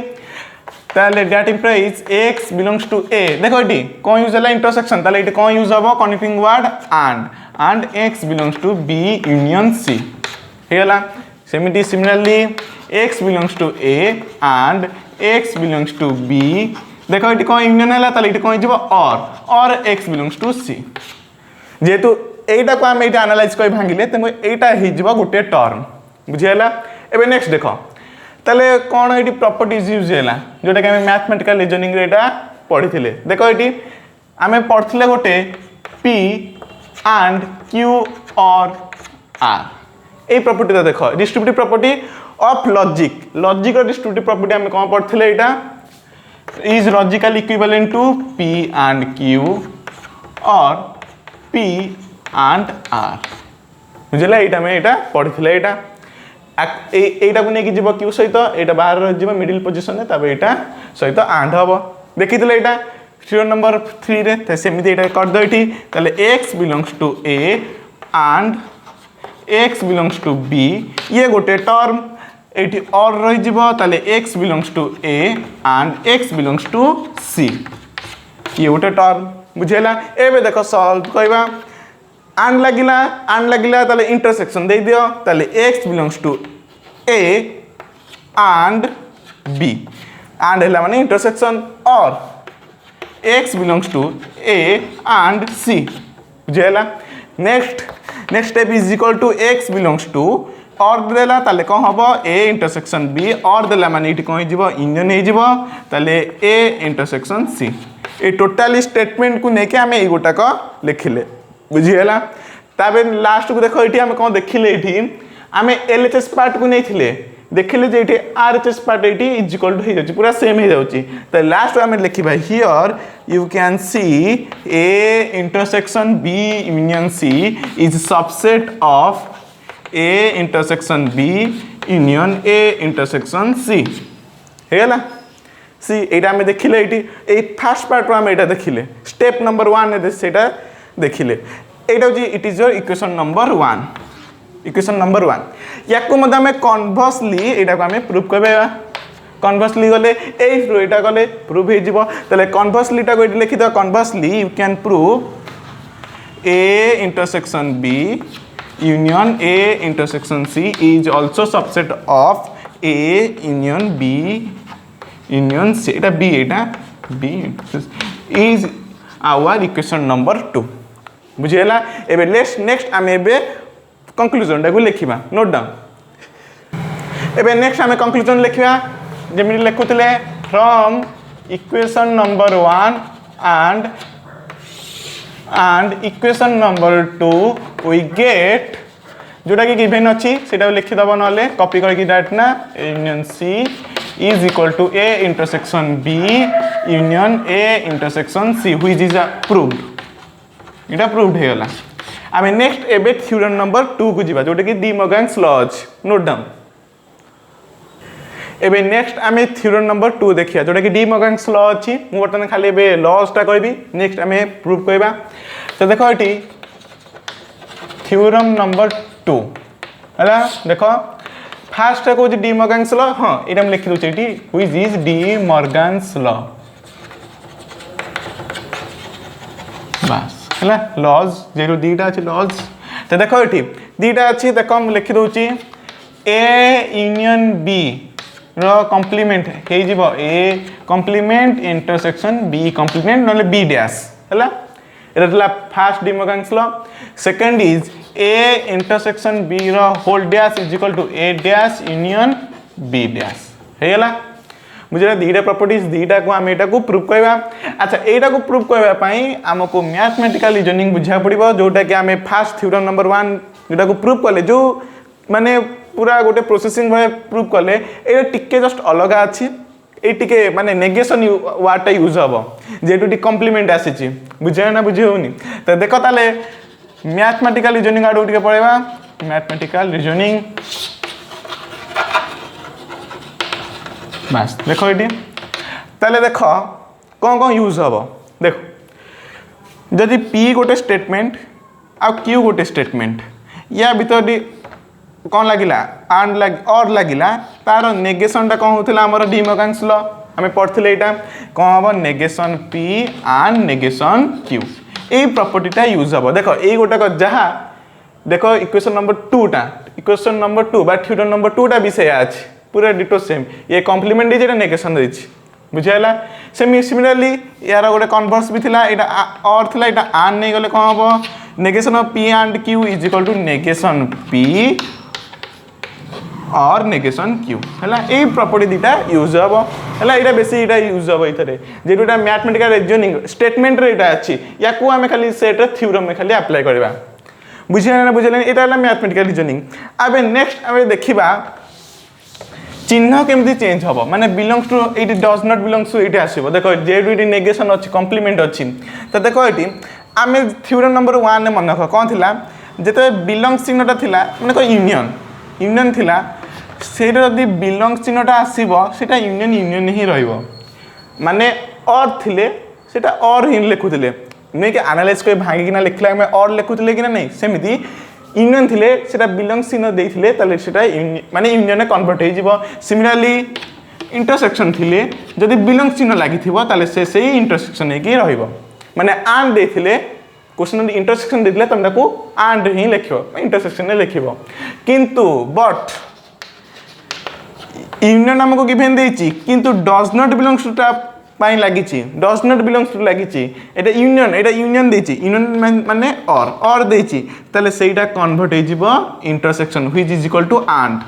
ताले that implies x belongs to A देखो एटी कोन यूज होला इंटरसेक्शन ताले एटी कोन use हबो connecting word and x belongs to B union C हैला similarly x belongs to A and x belongs to B देखो eighty कोन union हैला ताले eighty कोन जिवो or x belongs to C जेतु एटा को हम एटा एनालाइज कोइ भांगिले त एटा हि जिवो गुटे टर्म बुझियला एबे नेक्स्ट देखो तले कोन एटी प्रॉपर्टीज यूज हैला जोटा कि हम मैथमेटिकल रीजनिंग रे एटा पढिथिले देखो एटी हमें पढथिले गोटे P and Q or R ए प्रॉपर्टी ता देखो डिस्ट्रीब्यूटिव प्रॉपर्टी ऑफ लॉजिक रो डिस्ट्रीब्यूटिव प्रॉपर्टी हम कोन पढथिले एटा is logical equivalent to P and Q or P and R बुझला एटा में एटा पढिथिले एटा एटा को नेकी जीव Q सहित एटा बाहर रह जीव मिडिल पोजीशन रे तबे एटा सहित and हबो देखिथिले एटा थ्योरम नंबर 3 रे त सेमिति एटा कर दो एठी तले x belongs to A and x belongs to B ये गोटे टर्म एठी और रह जीव तले x belongs to A and x belongs to C ये गोटे टर्म बुझेला एबे देखो सॉल्व कइबा and लगिला ताले इंटरसेक्शन दे दियो ताले x belongs to A and B and हैला माने इंटरसेक्शन और x belongs to A and C बुझेला next step is equal to x belongs to और देला ताले कोन हबो A इंटरसेक्शन B और देला माने इठी कोन हिजिबो यूनियन हिजिबो ताले A intersection C A total statement को नेके हमें ए गोटा को लिखिले बुझियला ताबे लास्ट को देखो एठी हम कोन देखिले एठी हमें LHS पार्ट को नेथिले देखिले जे एठी RHS पार्ट एठी इज इक्वल टू हे जाउची पूरा सेम हे जाउची त लास्ट हमें लिखिबा here you can see A intersection B union C is subset of A intersection B union A intersection C हेला सी एटा हमें देखिले एठी ए फर्स्ट पार्ट हम एटा देखिले स्टेप नंबर 1 ने सेटा देखिले एटा जी it is your equation number 1 equation number 1 या को आम कन्भर्सली यहाँ आम प्रूफ करवा कन्भर्सली गले एटा गले प्रूफ हो कन्भर्सली लिखि दो conversely you can prove A intersection B union A intersection C is also subset of A union B union C एटा बी इज आवर इक्वेशन नंबर 2 बुझीगला एबे नेक्स्ट आम ए कंक्लूजन टाक लिखा नोट डाउन एबे नेक्स्ट आम कंक्लूजन लिखा जमी लिखुले from equation number 1 and equation number 2 we get जोटा कि गिवन अच्छी से लिखिदब ना कॉपी करके डायरेक्ट ना union C is equal to A intersection B union A intersection C which is proved इटा प्रूव्ड हो गला आम नेक्स्ट एबे थ्योरम नंबर 2 को जीवा जोटा कि De Morgan's laws note down एबे नेक्स्ट आम थ्योरम नंबर 2 देखिया जोटा कि डी मॉर्गन्स लॉ अच्छी मु बर्तमान खाली एबे लॉजटा कहबी नेक्स्ट आम प्रूव करबा तो देखो एटी थ्योरम नंबर 2 हला देखो फास्ट को डी मॉर्गन्स लॉ हां एटा हम लिखि दोचे एटी which is De Morgan's law बस हला लॉज जेरो दीटा अछि लॉज तो देखो एटी दीटा अछि देखो हम लिखि दोची ए यूनियन बी रो कॉम्प्लीमेंट हे जीवो A complement intersection B complement नले बी डैश हला एटा थला first De Morgan's law second is A intersection B रो whole dash is equal to A dash union B dash हे गला मुझे दीटा प्रॉपर्टीज दीटा को आम एटा को प्रूव करबा अच्छा एटा को प्रूव करबा पई हमको मैथमेटिकल रीजनिंग बुझा पड़िबो जोटा कि आम फर्स्ट थ्योरम नंबर 1 जोटा को प्रूव करले जो माने पूरा गोटे प्रोसेसिंग भाई प्रूव कले ये टिके जस्ट अलग अच्छी ये टिके माने नेगेशन वार्डटा यूज हम जेटू कॉम्प्लीमेंट आसी बुझे ना बुझे होनी तो देख ताले मैथमेटिकल रीजनिंग आड़ टिके पढ़ेबा मैथमेटिकल रीजनिंग बस देखो ये ताले देख कौन कौन यूज हम देखो जदि पी गोटे स्टेटमेंट आ क्यू गोटे स्टेटमेंट या भीतर कौन लगिला आंड और लगिला तार नेगेशन टा कौन होता आमर डी मॉर्गन्स लॉ आम पढ़ते यहाँ कौन हम negation P and negation Q ये प्रॉपर्टीटा यूज हम देख ये गोटे जहाँ देख इक्वेशन नंबर 2 टा इक्वेशन नंबर 2 बा थ्योरम नंबर 2 टा भी से आज पूरा डिटो सेम ये कॉम्प्लीमेंट देछि नेगेशन देछि बुझाला सिमिलरली यार गोटे कन्वर्स भी थिला एटा और थिला एटा आन नहीं गले कौन हम negation of P and Q is equal to negation P और नेगेशन क्यू है ये प्रॉपर्टी दीटा यूज हम है ये बेसी यहाँ यूज हम ये जेटा मैथमेटिकल रीजनिंग स्टेटमेंट यहाँ अच्छी या को आम खाली सेट थ्योरम में खाली अप्लाई करवा बुझे ना बुझे यहाँ मैथमेटिकल रीजनिंग अब नेक्स्ट आम देखा चिन्ह केमती चेंज हम माने बिलोंग्स टू ये डज नॉट बिलोंग्स टू ये आसो देख जेडू ये नेगेशन अच्छी कॉम्प्लीमेंट अच्छी तो देख ये आम थ्योरम नंबर 1 मन रख कौन थी जिते बिलोंग्स चिन्हटा थिला माने यूनियन यूनियन थिला से जदि बिलोंग्स चिन्हटा आसो सेटा यूनियन यूनियन ही रहिबो माने और थिले सेटा और ही लिखुले नहीं कि एनालाइज कर भांगिना लिखला में और लिखुले कि नहीं सेमिति यूनियन थिले सेटा बिलोंग्स चिन्ह देथिले ताले सेटा माने यूनियन में कन्वर्ट हो जिवो सिमिलरली इंटरसेक्शन थिले जदि बिलोंग्स चिन्ह लागिथिबो ताले से इंटरसेक्शन हे कि रहिबो माने आन देथिले क्वेश्चन इंटरसेक्शन देथिले तमना को आन ही लिखिबो इंटरसेक्शन ने लिखिबो किंतु बट यूनियन हमको गिवन देछि किंतु डज नॉट बिलोंग्स टू टा पाई लागिछि does not belongs to लागिछि Etah union देछि यूनियन माने और देछि तले सेटा कन्वर्ट हे जिवो intersection which is equal to and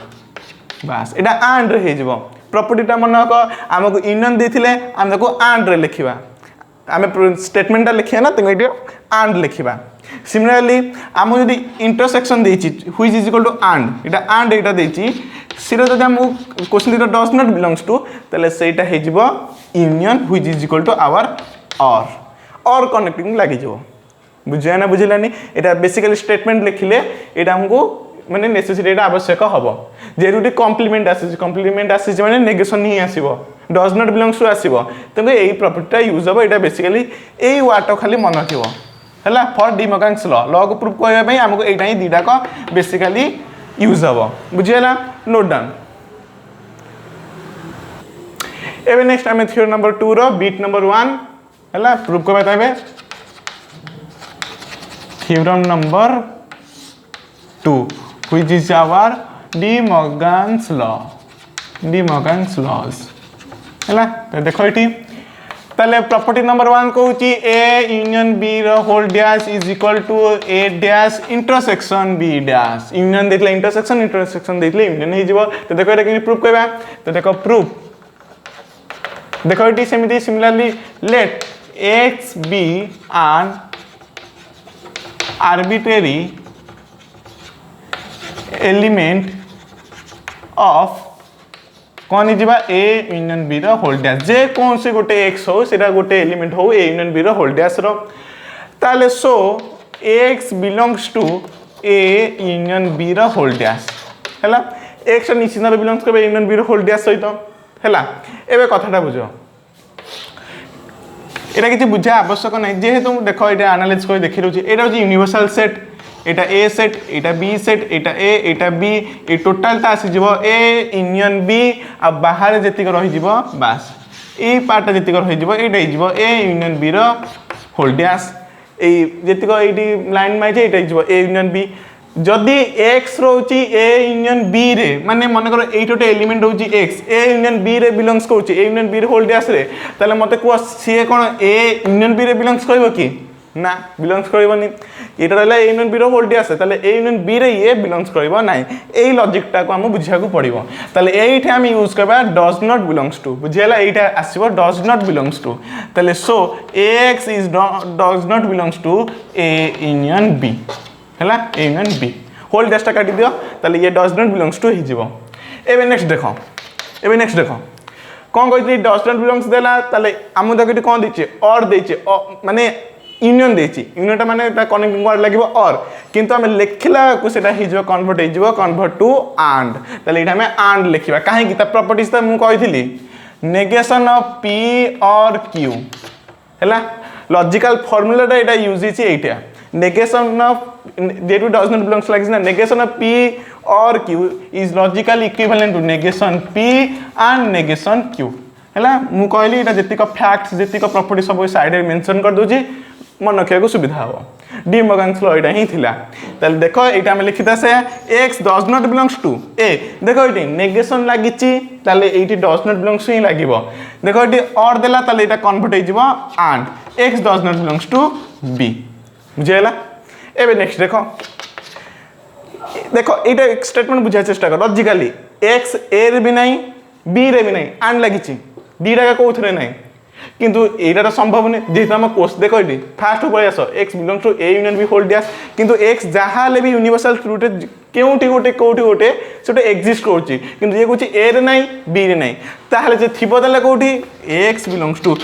बस एटा एंड रे हे जिवो प्रॉपर्टीटा मन को हमको यूनियन देथिले हमको एंड रे लिखिबा आम स्टेटमेंटा लिखिया ना तो ये एंड लिखा सिमिलरली आम जब इंटरसेक्शन देछि which is equal to and एटा एंड एटा देछि सीधा जब आम क्वेश्चन दिटा डज नॉट बिलोंग्स टू तले सेटा हे जिवो union which is equal to our और कनेक्टिंग लागि जिवो बुझे ना बुझिलानी एटा बेसिकली स्टेटमेंट लिखिले एटा हमको माने नेसेसिटी एटा आवश्यक हबो जेरुटी कॉम्प्लीमेंट आसी माने नेगेशन ही आसीबो डज नॉट बिलोंग्स टू आसीबो तंगे एई प्रॉपर्टीटा यूज हबो एटा बेसिकली एई वार्ड खाली मन थिबो हला फॉर डी मॉर्गन्स लॉ को प्रूव करबा पई हमको एटा ही दीटा को बेसिकली यूज हम बुझीगला नोट डाउन एबे नेक्स्ट आम थ्योरम नंबर 2 रो बीट नंबर 1 है प्रूफ करवा तबे theorem number 2 which is our De Morgan's laws है तो देखो ये ताले प्रॉपर्टी नंबर 1 कहूँ A union B whole dash is equal to A dash intersection B dash union देखले इंटरसेक्शन देखले यूनियन हो जिवो तो देखो एटा कि प्रूफ करबा तो देखो प्रूफ देखो ये सेमिति similarly let x be an arbitrary element of कौन जीवा A union B whole dash जे कौन से गोटे एक्स हो सेटा गोटे एलिमेंट हो A union B whole dash रो ताले so x belongs to A union B whole dash हैला एक्स निश्चित भाव बिलोंग्स करबे यूनियन बी होल डैश सहित हैला एबे कथाटा बुझो एटा किछि बुझा आवश्यक नै जेहेतु देखो एटा एनालाइज कर देखि रहउछि एटा होछि यूनिवर्सल सेट एटा ए सेट एटा बी सेट एटा ए एटा बी ए टोटल ता आसी जिवो ए यूनियन बी आ बाहर जेतिक रहि जिवो बस ए पार्ट जेतिक रहि जिवो एटा जिवो ए यूनियन बी रो होल डैश ए जेतिक एटी लाइन माइ जे एटा जिवो ए यूनियन बी जदि x रोची ए यूनियन बी रे माने मन करो एटोटे एलिमेंट होची x ए यूनियन बी रे बिलोंग्स करउची ए यूनियन बी रे होल डैश रे ताले मते को सी कोन ए यूनियन बी रे बिलोंग्स करबो की ना बिलोंग्स करबोनी एटा रहला ए यूनियन बी रो होल डैश ताले ए यूनियन बी रे ये बिलोंग्स करबो नाही एई लॉजिक टा को हम बुझिया को पड़िबो ताले एइठे हम यूज करबा डज नॉट बिलोंग्स टू बुझियाला एइठे आसीबो डज नॉट बिलोंग्स टू ताले so x is does not belongs to A union B हैला A union B whole dash टा काटी दियो ताले ये डज नॉट बिलोंग्स टू हि जिवो एबे नेक्स्ट देखो कोन कहितली डज नॉट बिलोंग्स देला ताले हमु देखि कोन दिचे और देचे माने यूनियन देची यूनियन टा माने ता कनेक्टिंग वर्ड लागिवो और किंतु हम लिखला को सेटा हि जिवो कन्वर्ट टू एंड ताले इटा हमें एंड लिखिबा काहे कि ता प्रॉपर्टीज ता मु कहितली नेगेशन ऑफ p और q हैला लॉजिकल फार्मूला टा एटा यूज हिची एटा negation of derivative does not belongs like this negation of p or q is logically equivalent to negation p and negation q हैला मु कहली एटा जतिक फैक्ट्स जतिक प्रॉपर्टी सब side रे mention कर दोजी मन रखिया को सुविधा हो डी मॉर्गन्स लॉ एटा ही थिला ताले देखो एटा हम लिखिता से x does not belongs to a देखो एटी नेगेशन लागिची ताले eighty does not belongs to ही लागिवो देखो एटी और देला ताले एटा कन्वर्ट हो जिवो and x does not belongs to b बुझेला एबे नेक्स्ट देखो एटा एक स्टेटमेंट बुझा चेष्टा कर लॉजिकली x a रे भी नहीं b रे भी नहीं एंड लागिची d रा कोथरे नहीं किंतु एटा तो संभव नहीं जेता हम कोर्स देखो एटी फास्ट ऊपर आसो x belongs to a union b whole dash किंतु x जहा ले भी यूनिवर्सल ट्रूथ केउटी गोटे सेटा एग्जिस्ट करछि किंतु ये कहछि a रे नहीं b रे नहीं ताहले जे थिबो ताले कोठी x belongs to a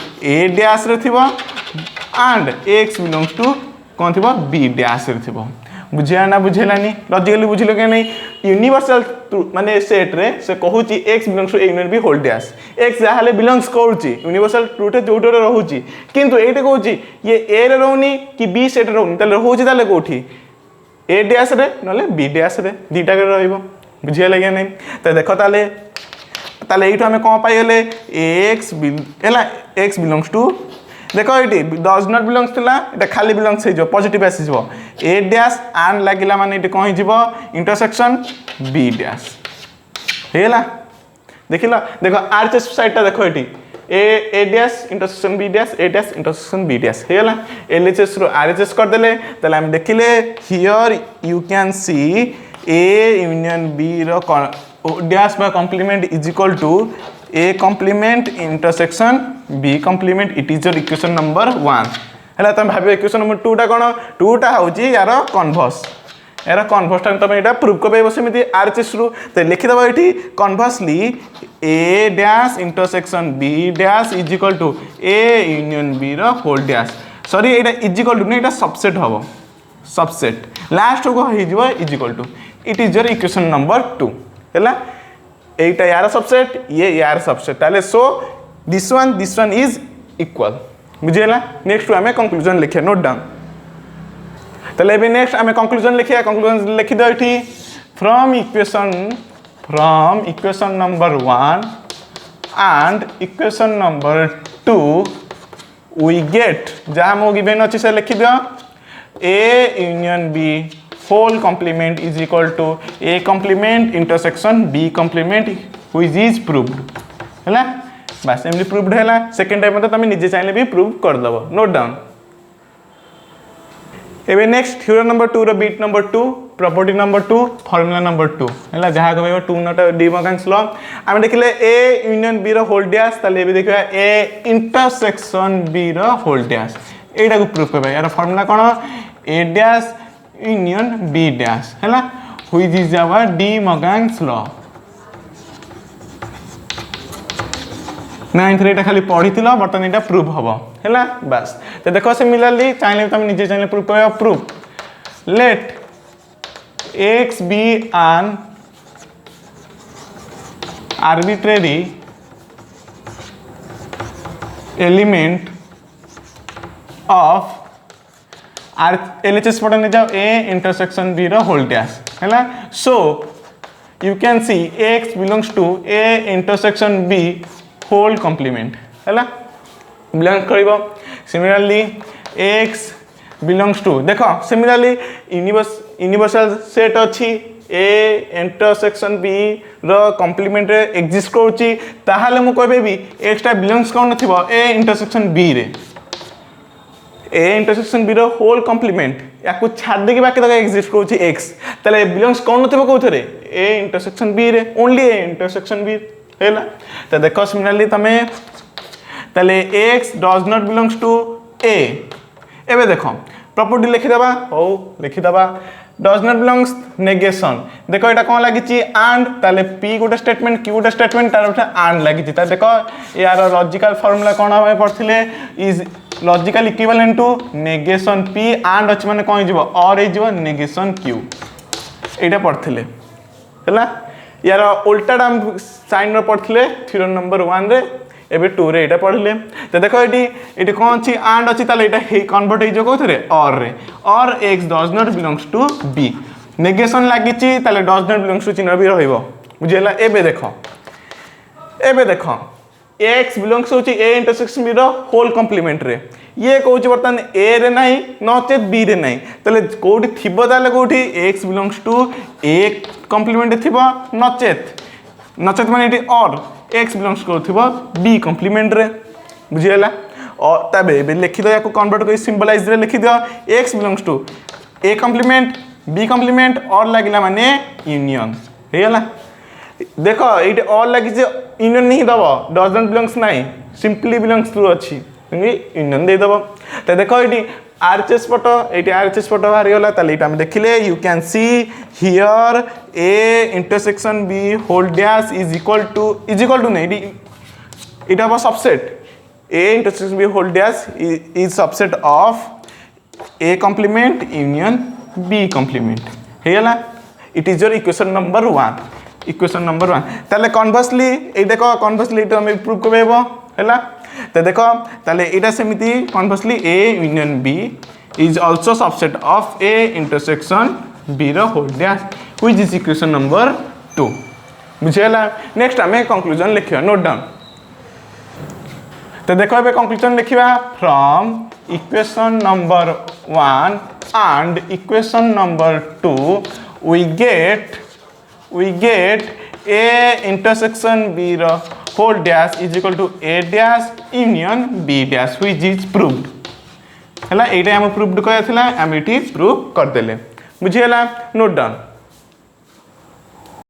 dash रे थिबो एंड x बिलोंग्स टू कौन थी बी डैश रे थिबो बुझिया ना बुझेलानी लॉजिकली बुझिलो के नहीं यूनिवर्सल माने सेट रे से कहूची x belongs to a union b whole dash x जाहाले बिलोंग्स करउची यूनिवर्सल ट्रूथ जोटरे रहउची किंतु एटे कहूची ये a रे रहउनी कि b सेट रहउनी तले रहउची तले कोठी a डैश रे नले b डैश रे दीटा के रहइबो बुझिया लागे नहीं त देखो ताले एठो हमें कोन पाई गेले x बिलोंग्स टू देखो ये डज नॉट बिलोंग्स थिला एटा खाली बिलोंग्स हो पॉजिटिव आसी जो ए डैश एंड लागिला माने एटा कहि जिवो इंटरसेक्शन बी डैश हेला देखिला देखो आरएचएस साइड ता देखो एटी A dash intersection B dash A dash intersection B dash हेला एलएचएस रो आरएचएस कर देले तले हम देखिले here you can see A union B रो dash by complement is equal to a complement intersection b complement it is your equation number 1 हैला तुम भाबे इक्वेशन नंबर 2 टा कोन 2 टा होची यार कन्वर्स टाइम तुम एटा प्रूव करबे सेमिति आरएचएस रु तो लिखि दबा एठी conversely a dash intersection b dash is equal to a union b रो होल डैश सॉरी एटा इज इक्वल टू नै एटा सबसेट हबो सबसेट लास्ट को हो जिवो is equal to it is your equation number 2 हैला एटा यार सबसेट ये यार सबसेट ताले so this one is equal बुझेला नेक्स्ट हमें कंक्लूजन लिखे नोट डाउन ताले बे नेक्स्ट हमें कंक्लूजन लिखिया कंक्लूजन लिखि दो एठी from equation number 1 and equation number 2 we get जहाँ मो गिवन अच्छी से लिखी दियो A union B whole complement is equal to A complement intersection B complement which is proved है ना बस एमली प्रूव्ड है सेकेंड टाइम तो तुम निजे चाहिए भी प्रूव कर दबो नोट डाउन एबे नेक्स्ट थ्योरम नंबर 2 रो बिट number 2 property number 2 formula number 2 हैला जहा कहबो 2 नॉट डी मॉर्गन्स लॉ हम देखले ए यूनियन बी रो होल डैश तले एबे देखबा ए इंटरसेक्शन बी रो होल डैश एटा को प्रूफ करबा यार फार्मूला कोन A dash union B dash हैला which is our De Morgan's law ninth रे खाली पढ़ी बर्तमान यहाँ प्रूफ हम है बस तो देख सिमिलरली चाहिए तुम निजे चाहिए प्रूफ कर proof let x be an arbitrary element of LHS पटे नहीं जाओ ए इंटरसेक्शन बी रो होल डैश है so you can see x belongs to A intersection B whole complement है बिलोंग करिबो सिमिलरली x बिलोंग्स टू देखो similarly universal set अच्छी A intersection B रो कॉम्प्लीमेंट रे एग्जिस्ट करूची ताहाले मु कहबे भी x टा बिलोंग्स कोन नथिबो ए इंटरसेक्शन बी रे ए इंटरसेक्शन बी रो होल कॉम्प्लीमेंट याकू छाड़ दे के बाकी तक एग्जिस्ट करूची x ताले बिलोंग्स कोन नथिबो कोथरे ए इंटरसेक्शन बी रे ओनली ए इंटरसेक्शन बी है तो देखो सिमिलरली तमे तले x does not belongs to a एबे देखो प्रॉपर्टी लिखि दबा हो लिखि दबा डज नॉट बिलोंग्स नेगेशन देखो एटा कोन लागि ची एंड तले p गोटे स्टेटमेंट q गोटे स्टेटमेंट तार उठा एंड लागि ची ता देखो यार लॉजिकल फार्मूला कोन हमें पढ़थिले is logical equivalent to negation p and अछि माने कोन हिजबो और हिजबो नेगेशन q एटा पढ़थिले हैला यार उल्टा हम साइन पढ़ते थ्योरम नंबर 1 रे एबे 2 रे एटा पढ़ले तो देखो एटी कोन अछि एंड अछि ताले एटा हे कन्वर्ट हे जो कोथरे और रे और x does not belongs to b negation लागि छि ताले डज नॉट बिलोंग्स टू चिन्ह भी रहइबो बुझेला एबे देखो x बिलोंग्स होछि a इंटरसेक्शन b रो होल कॉम्प्लीमेंट रे ये कहूँ बर्तमान ए रे नहीं नचेत बी रे नहीं ताले कोठी थिबो ताले कोठी x belongs to A complement थिबो नचेत माने एटी और x बिलोंग्स करथिबो b कॉम्प्लीमेंट रे बुझियला और तबे बे लिखि दो याको कन्वर्ट करि सिंबलाइज रे लिखि दियो x belongs to a complement b complement और लागिला माने यूनियन हेला देखो एटी और लागि जे यूनियन नहीं दबो डज नॉट बिलोंग्स नहीं सिंपली बिलोंग्स टू अछि यूनियन दे दबो तो देखो एटी RHS पटो एटी RHS पटो बाहर गला ताले एटा हम देखिले you can see here a intersection b whole dash is equal to नहीं एटा बस subset a intersection b whole dash is subset of a complement union b complement हेला it is your equation number 1 ताले conversely ए देखो conversely एटा हम prove करबो हैला तो देखो ताले एटा सेमिति conversely a union b is also subset of a intersection b रो whole dash which is equation number 2 बुझेला नेक्स्ट हमें कंक्लूजन लिखियो नोट डाउन तो देखो एबे कंक्लूजन लिखिबा from equation number 1 and equation number 2 we get a intersection b रो whole dash is equal to a dash union b dash which is proved हैला एटा हम प्रूव्ड करथिला हम एटी प्रूव कर देले बुझियला नोट डाउन